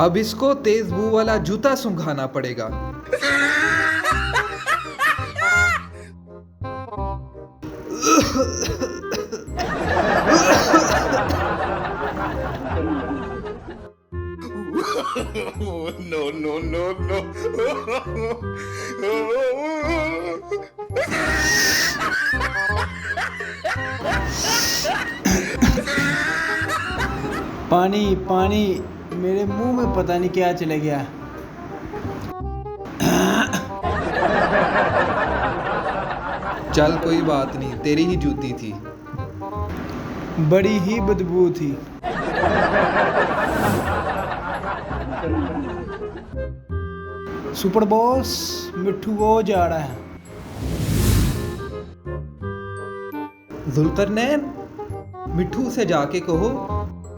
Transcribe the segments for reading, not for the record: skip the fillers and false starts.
अब इसको तेज बू वाला जूता सूंघाना पड़ेगा। पानी पानी, मेरे मुंह में पता नहीं क्या चले गया। चल कोई बात नहीं, तेरी ही जूती थी। बड़ी ही बदबू थी। सुपर बॉस, मिट्ठू वो जा रहा है। जुल्करनैन, मिट्ठू से जाके कहो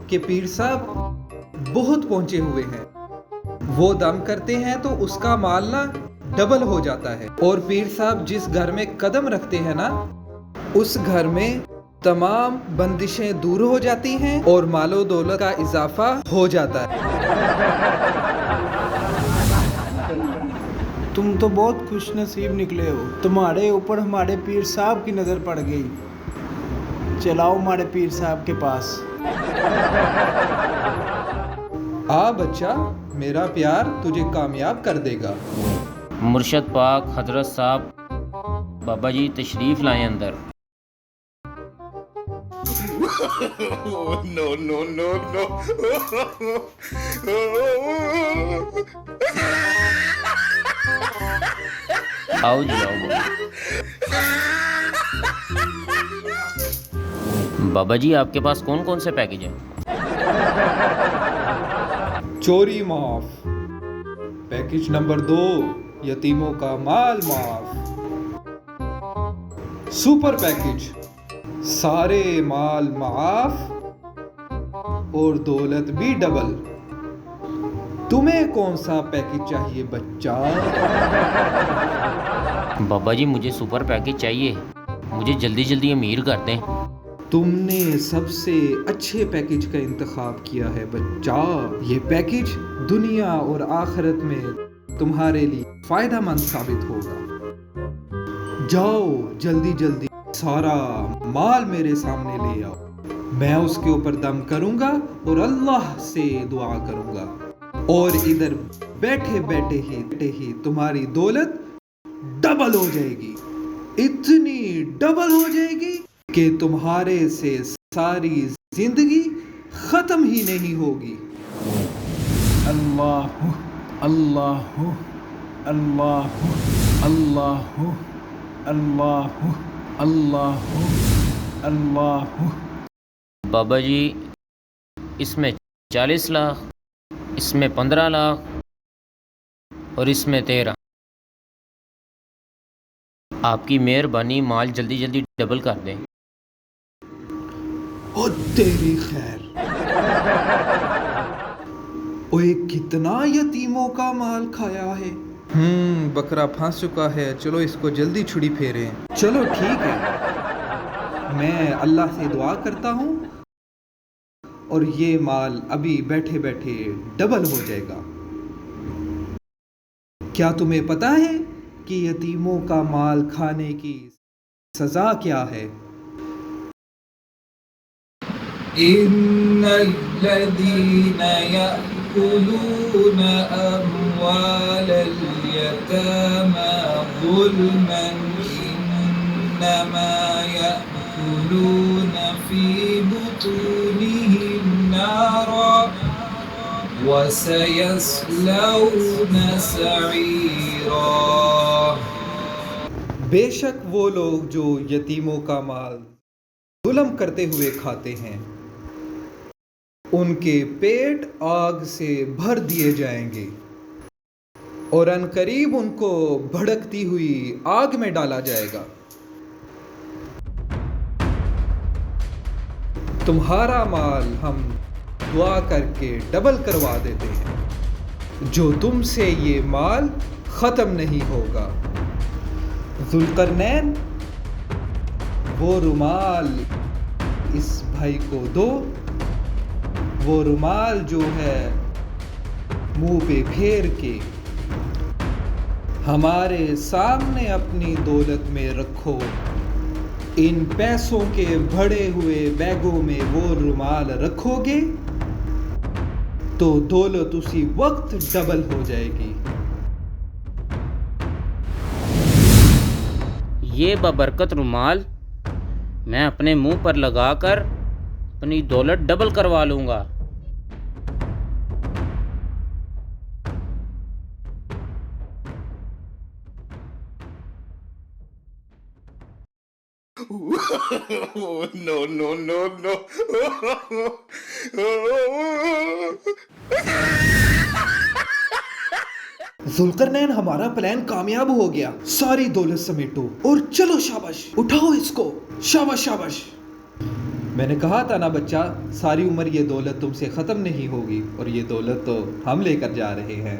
कि पीर साहब बहुत पहुंचे हुए हैं, वो दम करते हैं तो उसका माल ना डबल हो जाता है, और पीर साहब जिस घर में कदम रखते हैं ना, उस घर में तमाम बंदिशें दूर हो जाती हैं और मालो दौलत का इजाफा हो जाता है। तुम तो बहुत खुश नसीब निकले हो, तुम्हारे ऊपर हमारे पीर साहब की नज़र पड़ गई। चलाओ हमारे पीर साहब के पास। आ बच्चा, मेरा प्यार तुझे कामयाब कर देगा। मुर्शद पाक हजरत साहब, बाबा जी तशरीफ लाएं अंदर। आओ जी आओ। बाबा जी आपके पास कौन कौन से पैकेज हैं? चोरी माफ, पैकेज नंबर 2 यतीमों का माल माफ, सुपर पैकेज सारे माल माफ और दौलत भी डबल। तुम्हें कौन सा पैकेज चाहिए बच्चा? बाबा जी मुझे सुपर पैकेज चाहिए, मुझे जल्दी जल्दी अमीर कर दें। तुमने सबसे अच्छे पैकेज का इंतखाब किया है बच्चा। ये पैकेज दुनिया और आखिरत में तुम्हारे लिए फायदेमंद साबित होगा। जाओ जल्दी जल्दी सारा माल मेरे सामने ले आओ, मैं उसके ऊपर दम करूंगा और अल्लाह से दुआ करूंगा, और इधर बैठे बैठे ही तुम्हारी दौलत डबल हो जाएगी। इतनी डबल हो जाएगी कि तुम्हारे से सारी जिंदगी खत्म ही नहीं होगी। अल्लाह अल्लाह अल्लाह अल्लाह अल्लाह अल्लाह अल्लाह। बाबा जी इसमें 40 लाख, इसमें 15 लाख और इसमें 13। आपकी मेहरबानी, माल जल्दी जल्दी डबल कर दें। ओ तेरी खैर, ओए कितना यतीमों का माल खाया है। बकरा फंस चुका है, चलो इसको जल्दी छुरी फेरें। चलो ठीक है, मैं अल्लाह से दुआ करता हूँ और ये माल अभी बैठे बैठे डबल हो जाएगा। क्या तुम्हें पता है कि यतीमों का माल खाने की सजा क्या है? इन्नल्लज़ीना यअकुलूना अम्वालल यतामा ज़ुल्मन इन्नमा यअकुलूना फी बुतूनिहिम नारा वसयस्लौना सईरा। बेशक वो लोग जो यतीमों का माल जुल्म करते हुए खाते हैं, उनके पेट आग से भर दिए जाएंगे और अनकरीब उनको भड़कती हुई आग में डाला जाएगा। तुम्हारा माल हम दुआ करके डबल करवा देते हैं, जो तुमसे ये माल खत्म नहीं होगा। जुल्करनैन, वो रुमाल इस भाई को दो। वो रुमाल जो है मुंह पे फेर के हमारे सामने अपनी दौलत में रखो। इन पैसों के भरे हुए बैगों में वो रुमाल रखोगे तो दौलत उसी वक्त डबल हो जाएगी। ये बबरकत रुमाल मैं अपने मुंह पर लगाकर अपनी दौलत डबल करवा लूँगा। जुल्करनैन, हमारा प्लान कामयाब हो गया। सारी दौलत समेटो और चलो, शाबाश, उठाओ इसको, शाबाश शाबाश। मैंने कहा था ना बच्चा, सारी उम्र ये दौलत तुमसे खत्म नहीं होगी, और ये दौलत तो हम लेकर जा रहे हैं।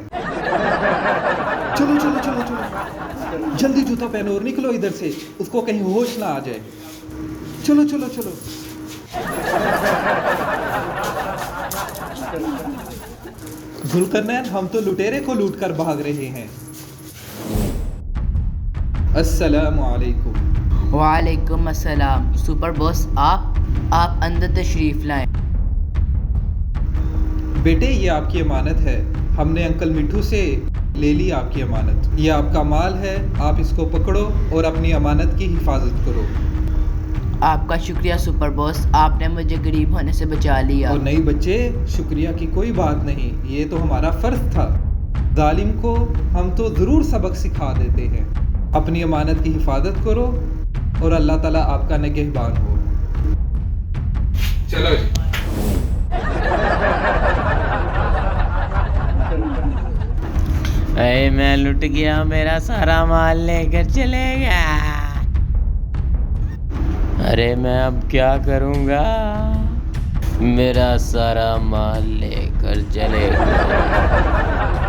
चलो चलो चलो चलो, जल्दी जूता पहनो और निकलो इधर से, उसको कहीं होश ना आ जाए। चलो चलो चलो। जुल्करनैन, हम तो लुटेरे को लूट कर भाग रहे हैं। अस्सलामु अलैकुम। वालेकुम अस्सलाम। सुपर बॉस, आप अंदर तशरीफ लाएं। बेटे, ये आपकी अमानत है। हमने अंकल मिट्ठू से ले ली आपकी अमानत। ये आपका माल है, आप इसको पकड़ो और अपनी अमानत की हिफाजत करो। आपका शुक्रिया सुपर बॉस, आपने मुझे गरीब होने से बचा लिया। और नहीं बच्चे, शुक्रिया की कोई बात नहीं, ये तो हमारा फर्ज था। जालिम को हम तो ज़रूर सबक सिखा देते हैं। अपनी अमानत की हिफाजत करो और अल्लाह ताला आपका निगहबान हो। चलो जी। अरे मैं लुट गया, मेरा सारा माल लेकर चले गया। अरे मैं अब क्या करूँगा, मेरा सारा माल लेकर चले गया।